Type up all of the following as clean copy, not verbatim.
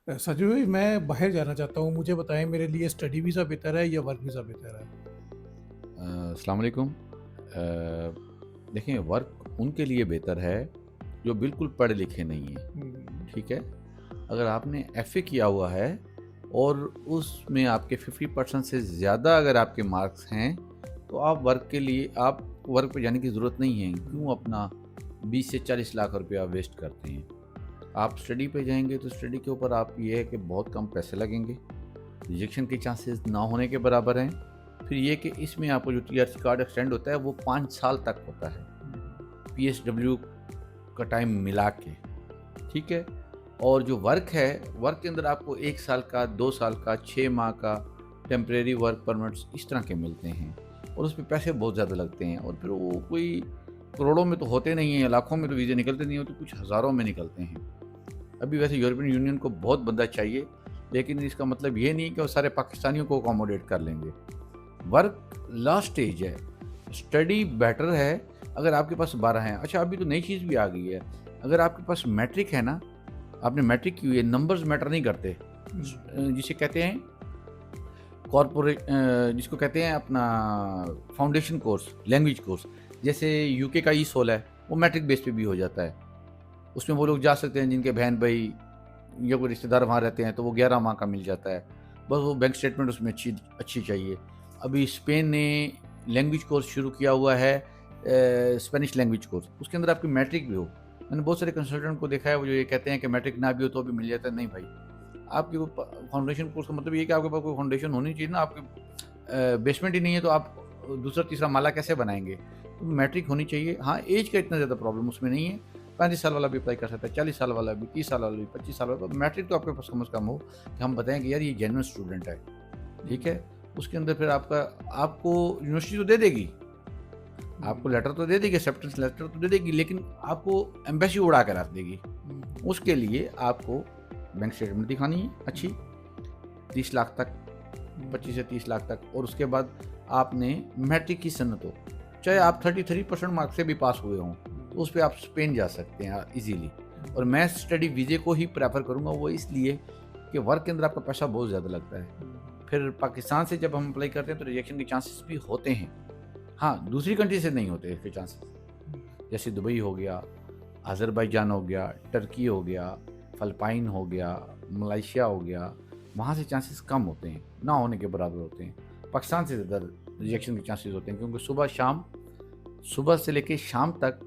सच में मैं बाहर जाना चाहता हूँ, मुझे बताएँ मेरे लिए स्टडी वीज़ा बेहतर है या वर्क वीज़ा बेहतर है? अस्सलाम वालेकुम। देखिए, वर्क उनके लिए बेहतर है जो बिल्कुल पढ़े लिखे नहीं हैं, हुँ, ठीक है? अगर आपने एफ़ए किया हुआ है और उसमें आपके 50% से ज़्यादा अगर आपके मार्क्स हैं, तो आप वर्क पे जाने की ज़रूरत नहीं है। क्यों अपना 20 से 40 लाख रुपया वेस्ट करते हैं? आप स्टडी पे जाएँगे तो स्टडी के ऊपर आप ये है कि बहुत कम पैसे लगेंगे, रिजेक्शन के चांसेस ना होने के बराबर हैं। फिर ये कि इसमें आपको जो टीआरसी कार्ड एक्सटेंड होता है वो 5 साल तक होता है, हुँ, पीएसडब्ल्यू का टाइम मिला के, ठीक है? और जो वर्क है, वर्क के अंदर आपको 1 साल का, 2 साल का, 6 माह का टेम्परेरी वर्क परमिट्स इस तरह के मिलते हैं और उसपे पैसे बहुत ज़्यादा लगते हैं और फिर वो कोई करोड़ों में तो होते नहीं हैं, लाखों में तो वीज़े निकलते नहीं होते, कुछ हज़ारों में निकलते हैं। अभी वैसे यूरोपियन यूनियन को बहुत बंदा चाहिए, लेकिन इसका मतलब ये नहीं कि वो सारे पाकिस्तानियों को अकोमोडेट कर लेंगे। वर्क लास्ट स्टेज है, स्टडी बेटर है अगर आपके पास 12 हैं। अच्छा, अभी तो नई चीज़ भी आ गई है, अगर आपके पास मैट्रिक है ना, आपने मैट्रिक की हुई है, नंबर्स मैटर नहीं करते। हुँ, जिसे कहते हैं जिसको कहते हैं अपना फाउंडेशन कोर्स, लैंग्वेज कोर्स, जैसे यूके का ईसोल है, वो मैट्रिक बेस पे भी हो जाता है। उसमें वो लोग जा सकते हैं जिनके बहन-भाई या कोई रिश्तेदार वहाँ रहते हैं, तो वो 11 माह का मिल जाता है। बस वो बैंक स्टेटमेंट उसमें अच्छी अच्छी चाहिए। अभी स्पेन ने लैंग्वेज कोर्स शुरू किया हुआ है, स्पेनिश लैंग्वेज कोर्स, उसके अंदर आपकी मैट्रिक भी हो। मैंने बहुत सारे कंसल्टेंट को देखा है, वो जो ये कहते हैं कि मैट्रिक ना भी हो तो भी मिल जाता है। नहीं भाई, आपकी वो फाउंडेशन कोर्स का मतलब ये है कि आपके पास कोई फाउंडेशन होनी चाहिए ना, आपके बेसमेंट ही नहीं है तो आप दूसरा तीसरा माला कैसे बनाएँगे? तो मैट्रिक होनी चाहिए। हाँ, ऐज का इतना ज़्यादा प्रॉब्लम उसमें नहीं है। 35 साल वाला भी अप्लाई कर सकता है, 40 साल वाला भी, 30 साल वाला भी, 25 साल वाला भी। मैट्रिक तो आपके पास कम से कम हो कि हम बताएँ कि यार ये जेन्युइन स्टूडेंट है, ठीक हुँ, है? उसके अंदर फिर आपको यूनिवर्सिटी तो दे देगी, आपको हुँ, लेटर तो दे देगी, एक्सेप्टेंस लेटर तो दे देगी, लेकिन आपको एम्बेसी उड़ा के रख देगी। हुँ, उसके लिए आपको बैंक स्टेटमेंट दिखानी है अच्छी, 30 लाख तक, 25 से 30 लाख तक, और उसके बाद आपने मैट्रिक की सनत हो, चाहे आप 33% मार्क्स से भी पास हुए हों, तो उस पे आप स्पेन जा सकते हैं ईज़िली। और मैं स्टडी वीज़े को ही प्रेफ़र करूँगा, वो इसलिए कि वर्क के अंदर आपका पैसा बहुत ज़्यादा लगता है। फिर पाकिस्तान से जब हम अप्लाई करते हैं तो रिजेक्शन के चांसेस भी होते हैं। हाँ, दूसरी कंट्री से नहीं होते इसके चांसेस। जैसे दुबई हो गया, अज़रबैजान हो गया, टर्की हो गया, फ़िलिपाइन हो गया, मलेशिया हो गया, वहाँ से चांसेस कम होते हैं, ना होने के बराबर होते हैं। पाकिस्तान से ज़्यादा रिजेक्शन के चांसेस होते हैं क्योंकि सुबह से लेके शाम तक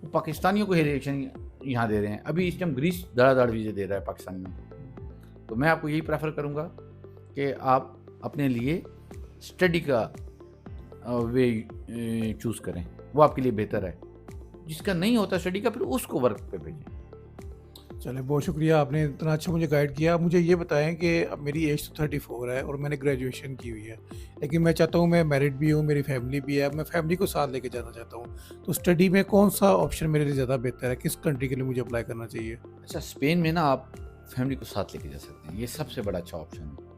वो पाकिस्तानियों को ही रिजेक्शन यहाँ दे रहे हैं। अभी इस टाइम ग्रीस धड़ाधड़ वीज़े दे रहा है पाकिस्तानियों को। तो मैं आपको यही प्रेफ़र करूँगा कि आप अपने लिए स्टडी का वे चूज़ करें, वो आपके लिए बेहतर है। जिसका नहीं होता स्टडी का, फिर उसको वर्क पे भेजें। चलिए बहुत शुक्रिया, आपने इतना अच्छा मुझे गाइड किया। अब मुझे ये बताएँ कि अब मेरी एज तो 34 है और मैंने ग्रेजुएशन की हुई है। लेकिन मैं चाहता हूँ मैं मैरिड भी हूँ, मेरी फैमिली भी है, मैं फैमिली को साथ लेके जाना चाहता हूँ। तो स्टडी में कौन-सा ऑप्शन मेरे लिए ज़्यादा बेहतर है? किस कंट्री के लिए मुझे अप्लाई करना चाहिए? अच्छा, स्पेन में ना आप फैमिली को साथ लेके जा सकते हैं, ये सबसे बड़ा अच्छा ऑप्शन है।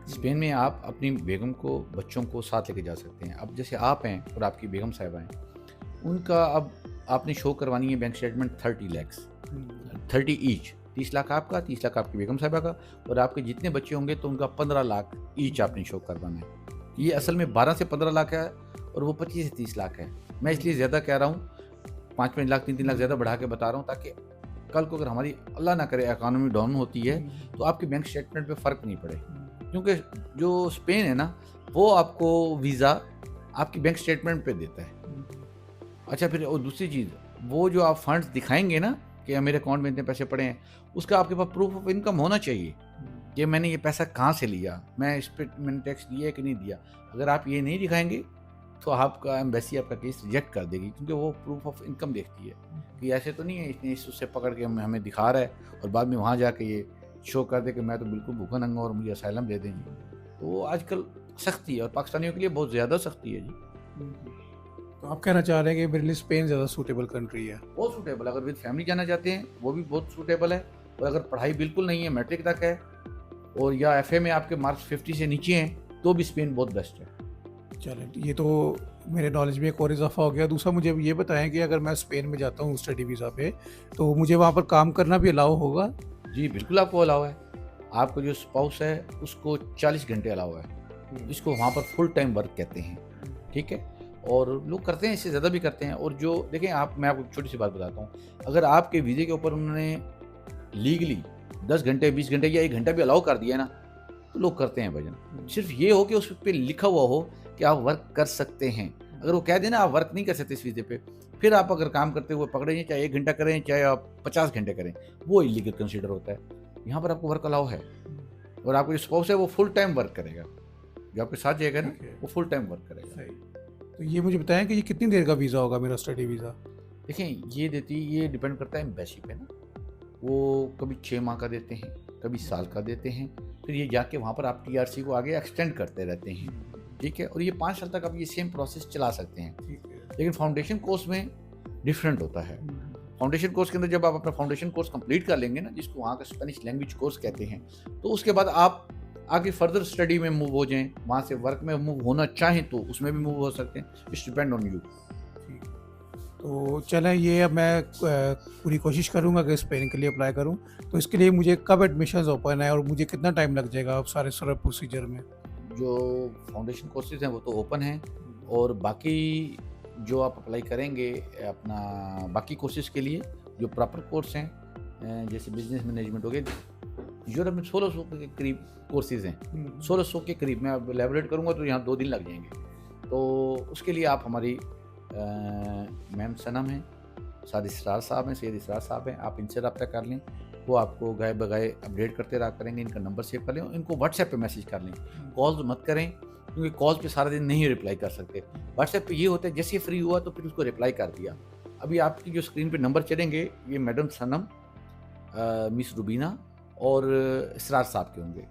स्पेन में आप अपनी बेगम को, बच्चों को साथ लेके जा सकते हैं। अब जैसे आप हैं और आपकी बेगम साहिबा हैं, उनका अब आपने शो करवानी है बैंक स्टेटमेंट 30 लैक्स, हुँ, 30 ईच, 30 लाख आपका, 30 लाख आपकी बेगम साहिबा का, और आपके जितने बच्चे होंगे तो उनका 15 लाख ईच आपने शो करवाना है। ये असल में 12 से 15 लाख है और वो 25 से 30 लाख है। मैं इसलिए ज़्यादा कह रहा हूँ, 5-5 लाख, 3-3 लाख ज़्यादा बढ़ा के बता रहा हूँ, ताकि कल को अगर हमारी अल्लाह ना करे इकोनॉमी डाउन होती है, हुँ, तो आपके बैंक स्टेटमेंट पे फ़र्क नहीं पड़े। हुँ, क्योंकि जो स्पेन है ना, वो आपको वीज़ा आपकी बैंक स्टेटमेंट पे देता है। हुँ, अच्छा, फिर और दूसरी चीज़, वो जो आप फंड्स दिखाएँगे ना कि मेरे अकाउंट में इतने पैसे पड़े हैं, उसका आपके पास प्रूफ ऑफ इनकम होना चाहिए हुँ, कि मैंने ये पैसा कहाँ से लिया, मैं इस पे मैंने टैक्स दिया है कि नहीं दिया। अगर आप ये नहीं दिखाएँगे, तो आपका एम्बेसी आपका केस रिजेक्ट कर देगी, क्योंकि वो प्रूफ ऑफ इनकम देखती है कि ऐसे तो नहीं है इसने इस उससे पकड़ के हमें हमें दिखा रहा है और बाद में वहाँ जाके ये शो कर दे कि मैं तो बिल्कुल भूखा नंगा और मुझे असाइलम दे दें जी। तो वो आजकल सख्ती है और पाकिस्तानियों के लिए बहुत ज़्यादा सख्ती है जी। हुँ, हुँ। तो आप कहना चाह रहे हैं कि मेरे लिए स्पेन ज़्यादा सूटेबल कंट्री है? बहुत सूटेबल, अगर विद फैमिली जाना चाहते हैं वो भी बहुत सूटेबल है, और अगर पढ़ाई बिल्कुल नहीं है, मैट्रिक तक है, और या एफए में आपके मार्क्स 50 से नीचे हैं, तो भी स्पेन बहुत बेस्ट है। चलें, ये तो मेरे नॉलेज में एक और इज़ाफ़ा हो गया। दूसरा मुझे अब ये बताएँ कि अगर मैं स्पेन में जाता हूँ स्टडी वीज़ा पे, तो मुझे वहाँ पर काम करना भी अलाउ होगा? जी, बिल्कुल आपको अलाउ है। आपका जो स्पाउस है उसको 40 घंटे अलाउ है। इसको वहाँ पर फुल टाइम वर्क कहते हैं, ठीक है? और लोग करते हैं, इससे ज़्यादा भी करते हैं। और जो देखें आप, मैं आपको छोटी-सी बात बताता हूँ, अगर आपके वीज़े के ऊपर उन्होंने लीगली 10 घंटे, 20 घंटे या 1 घंटा भी अलाउ कर दिया है ना, तो लोग करते हैं भजन। सिर्फ़ ये हो कि उस पे लिखा हुआ हो कि आप वर्क कर सकते हैं। अगर वो कह दें ना आप वर्क नहीं कर सकते इस वीज़े पे, फिर आप अगर काम करते हुए पकड़े जाएँ, चाहे 1 घंटा करें, चाहे आप 50 घंटे करें, वो इल्लीगल कंसीडर होता है। यहाँ पर आपको वर्क अलाउ है और आपका जो स्पाउस है वो फुल टाइम वर्क करेगा। जो आपके साथ जाएगा ना, ठीक है। वो फुल टाइम वर्क करेगा। सही। तो ये मुझे बताएं कि ये कितनी देर का वीज़ा होगा मेरा स्टडी वीज़ा? देखें, ये डिपेंड करता है एम्बेसी पे ना। वो कभी 6 माह का देते हैं, कभी साल का देते हैं, फिर ये जाके वहाँ पर आप टीआरसी को आगे एक्सटेंड करते रहते हैं, ठीक है? और ये 5 साल तक आप ये सेम प्रोसेस चला सकते हैं। ठीक है। लेकिन फाउंडेशन कोर्स में डिफरेंट होता है। फाउंडेशन कोर्स के अंदर जब आप अपना फाउंडेशन कोर्स कंप्लीट कर लेंगे ना, जिसको वहाँ का स्पेनिश लैंग्वेज कोर्स कहते हैं, तो उसके बाद आप आगे फर्दर स्टडी में मूव हो जाएँ, वहाँ से वर्क में मूव होना चाहें तो उसमें भी मूव हो सकते हैं। It's depend on you. ठीक। तो चलें, ये अब मैं पूरी कोशिश करूँगा कि स्पेन के लिए अप्लाई करूँ। तो इसके लिए मुझे कब एडमिशन्स ओपन है और मुझे कितना टाइम लग जाएगा अब सारे प्रोसीजर में? जो फाउंडेशन कोर्सेज हैं वो तो ओपन हैं, और बाकी जो आप अप्लाई करेंगे अपना बाकी कोर्सेज के लिए, जो प्रॉपर कोर्स हैं, जैसे बिजनेस मैनेजमेंट हो गया, यूरोप में 1600 के करीब कोर्सेज हैं। 1600 के करीब, मैं अब एलैबोरेट करूँगा तो यहाँ 2 दिन लग जाएंगे। तो उसके लिए आप हमारी मैम सनम हैं, साद इसरार साहब हैं, सैयद इसरार साहब हैं, आप इनसे रब्ता कर लें। वो आपको गाए बगाए अपडेट करते रहा करेंगे। इनका नंबर सेव कर लें, इनको व्हाट्सएप पे मैसेज कर लें। कॉल्स मत करें, क्योंकि कॉल्स पे सारा दिन नहीं रिप्लाई कर सकते। व्हाट्सएप पे ये होता है, जैसे फ्री हुआ तो फिर उसको रिप्लाई कर दिया। अभी आपकी जो स्क्रीन पे नंबर चलेंगे, ये मैडम सनम, मिस रुबीना और इसरार साहब के होंगे।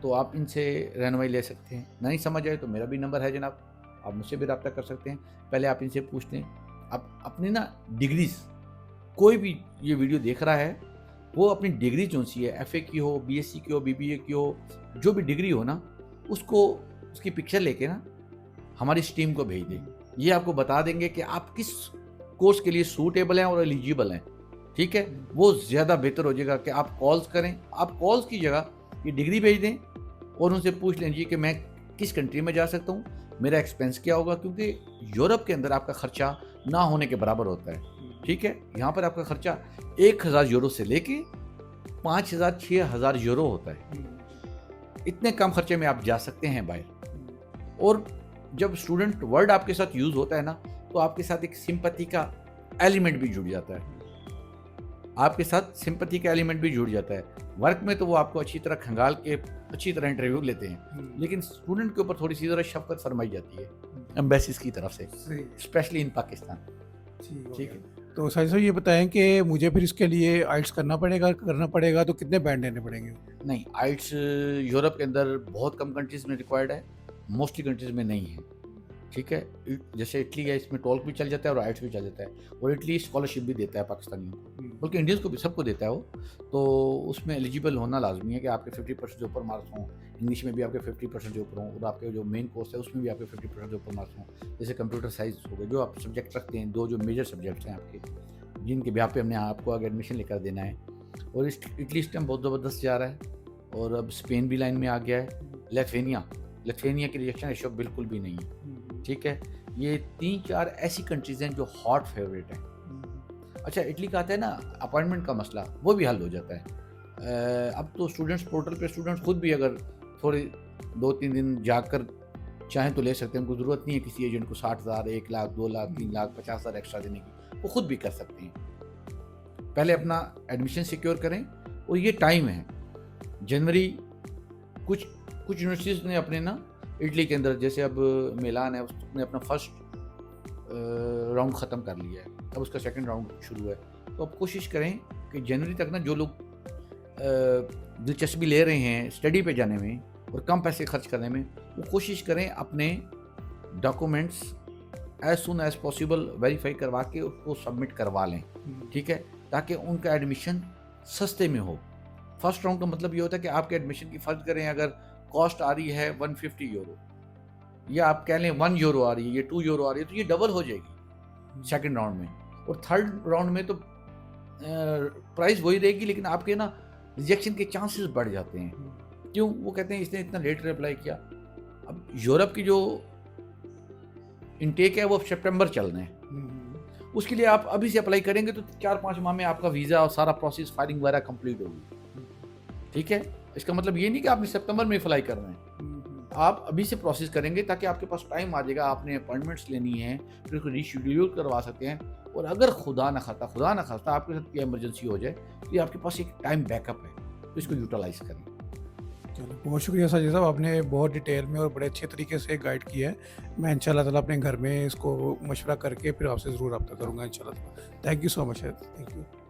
तो आप इनसे रहनुमाई ले सकते हैं। नहीं समझ आए तो मेरा भी नंबर है जनाब, आप मुझसे भी रब्ता कर सकते हैं। पहले आप इनसे पूछ लें। आप अपनी ना डिग्रीज, कोई भी ये वीडियो देख रहा है वो अपनी डिग्री कौन सी है, एफए की हो, बीएससी की हो, बीबीए की हो, जो भी डिग्री हो ना, उसको उसकी पिक्चर लेके ना हमारी इस टीम को भेज दें। ये आपको बता देंगे कि आप किस कोर्स के लिए सूटेबल हैं और एलिजिबल हैं, ठीक है? वो ज़्यादा बेहतर हो जाएगा कि आप कॉल्स करें। आप कॉल्स की जगह ये डिग्री भेज दें और उनसे पूछ लें जी कि मैं किस कंट्री में जा सकता हूँ, मेरा एक्सपेंस क्या होगा, क्योंकि यूरोप के अंदर आपका खर्चा ना होने के बराबर होता है, ठीक है? यहाँ पर आपका खर्चा 1000 यूरो से लेके 5000 6000 यूरो होता है। इतने कम खर्चे में आप जा सकते हैं बाहर। और जब स्टूडेंट वर्ड आपके साथ यूज़ होता है ना, तो आपके साथ एक सिंपैथी का एलिमेंट भी जुड़ जाता है। आपके साथ सिंपैथी का एलिमेंट भी जुड़ जाता है। वर्क में तो वो आपको अच्छी तरह खंगाल के अच्छी तरह इंटरव्यू लेते हैं, लेकिन स्टूडेंट के ऊपर थोड़ी सी ज़रा शफकत फरमाई जाती है एम्बेसीज की तरफ से, स्पेशली इन पाकिस्तान। ठीक है? तो साहिल साहब, ये बताएं कि मुझे फिर इसके लिए आइल्स करना पड़ेगा तो कितने बैंड लेने पड़ेंगे? नहीं, आइल्स यूरोप के अंदर बहुत कम कंट्रीज़ में रिक्वायर्ड है, मोस्टली कंट्रीज़ में नहीं है, ठीक है? जैसे इटली है, इसमें टोल्क भी चल जाता है और आइल्स भी चल जाता है, और इटली स्कॉलरशिप भी देता है पाकिस्तानियों को, बल्कि इंडियंस को भी, सबको देता है वो। तो उसमें एलिजिबल होना लाजमी है कि आपके 50% से ऊपर मार्क्स हों, इंग्लिश में भी आपके 50% से ऊपर हों, और आपके जो मेन कोर्स है उसमें भी आपके 50% से ऊपर मार्क्स हों। जैसे कंप्यूटर साइंस हो गए, जो आप सब्जेक्ट रखते हैं, 2 जो मेजर सब्जेक्ट्स हैं आपके, जिनके ब्याह पे हमने आपको आगे एडमिशन लेकर देना है। और इटली इस टाइम बहुत ज़बरदस्त जा रहा है, और अब स्पेन भी लाइन में आ गया है। लिथुआनिया की रिजेक्शन रेशियो बिल्कुल भी नहीं है, ठीक है? ये 3-4 ऐसी कंट्रीज़ हैं जो हॉट फेवरेट हैं। अच्छा, इटली का आता है ना अपॉइंटमेंट का मसला, वो भी हल हो जाता है। अब तो स्टूडेंट्स पोर्टल पे स्टूडेंट्स खुद भी अगर थोड़े 2-3 दिन जाकर चाहें तो ले सकते हैं। उनको ज़रूरत नहीं है किसी एजेंट को 60,000, 1 लाख, 2 लाख, 3 लाख, 50,000 एक्स्ट्रा देने की, वो खुद भी कर सकते हैं। पहले अपना एडमिशन सिक्योर करें, और ये टाइम है जनवरी। कुछ यूनिवर्सिटीज़ ने अपने ना इटली के अंदर, जैसे अब मिलान है, उसने अपना फर्स्ट राउंड ख़त्म कर लिया है, अब उसका सेकंड राउंड शुरू है। तो अब कोशिश करें कि जनवरी तक ना जो लोग दिलचस्पी ले रहे हैं स्टडी पे जाने में और कम पैसे खर्च करने में, वो कोशिश करें अपने documents as soon as possible verify करवा के उसको सबमिट करवा लें, ठीक है? ताकि उनका एडमिशन सस्ते में हो। फर्स्ट राउंड का मतलब ये होता है कि आपके एडमिशन की, फ़र्ज़ करें अगर कॉस्ट आ रही है 150 यूरो, या आप कह लें 1 यूरो आ रही है, ये 2 यूरो आ रही है, तो ये डबल हो जाएगी सेकंड राउंड में। और थर्ड राउंड में तो प्राइस वही रहेगी, लेकिन आपके ना रिजेक्शन के चांसेस बढ़ जाते हैं। हुँ, क्यों? वो कहते हैं इसने इतना लेट अप्लाई किया। अब यूरोप की जो इनटेक है वो अब सितंबर चल रहे हैं। हुँ, उसके लिए आप अभी से अप्लाई करेंगे तो 4-5 माह में आपका वीज़ा और सारा प्रोसेस फाइलिंग वगैरह कंप्लीट होगी। हुँ, ठीक है? इसका मतलब ये नहीं कि आपने सितंबर में अप्लाई कर रहे हैं। हुँ, आप अभी से प्रोसेस करेंगे ताकि आपके पास टाइम आ जाएगा, आपने अपॉइंटमेंट्स लेनी है, फिर उसको रीशेड्यूल करवा सकते हैं। और अगर खुदा न खास्ता आपके साथ कोई इमरजेंसी हो जाए, तो ये आपके पास एक टाइम बैकअप है, तो इसको यूटिलाइज़ करें। चलो बहुत शुक्रिया साजिद साहब, आपने बहुत डिटेल में और बड़े अच्छे तरीके से गाइड किया है। मैं इंशाल्लाह ताला अपने घर में इसको मशवरा करके फिर आपसे ज़रूर रब्ता करूँगा इंशाल्लाह ताला। Thank you so much, thank you.